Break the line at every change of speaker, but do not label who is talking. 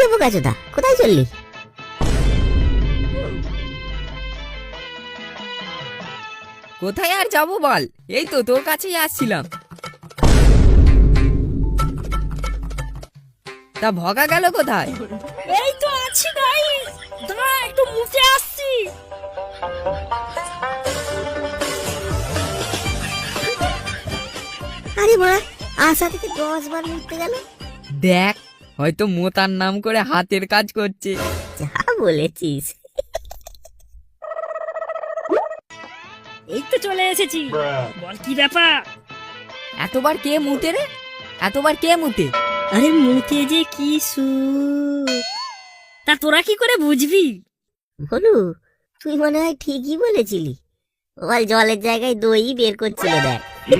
রে বোকাচোদা, কোথায় চললি?
কোথায় আর যাবো বল, এই তো তোর কাছেই আসছিলাম। তা ভগা গেল কোথায়?
এই তো আছি গাই, দাঁড়া একটু মুখে আসছি।
আরে মা, আশা থেকে 10 বার উঠতে গেল।
দেখ, হয়তো মোতার নাম করে হাতের কাজ করছে।
যা বলেছিস।
এই তো চলে এসেছি, বল কি ব্যাপার?
এতবার কে মুতে রে? এতবার কে মুতে?
আরে মুখে যে কি সুখ, তা তোরা কি করে বুঝবি?
বলু, তুই মনে হয় ঠিকই বলেছিলি। বল জলের জায়গায় দই বের করছিল দেখ।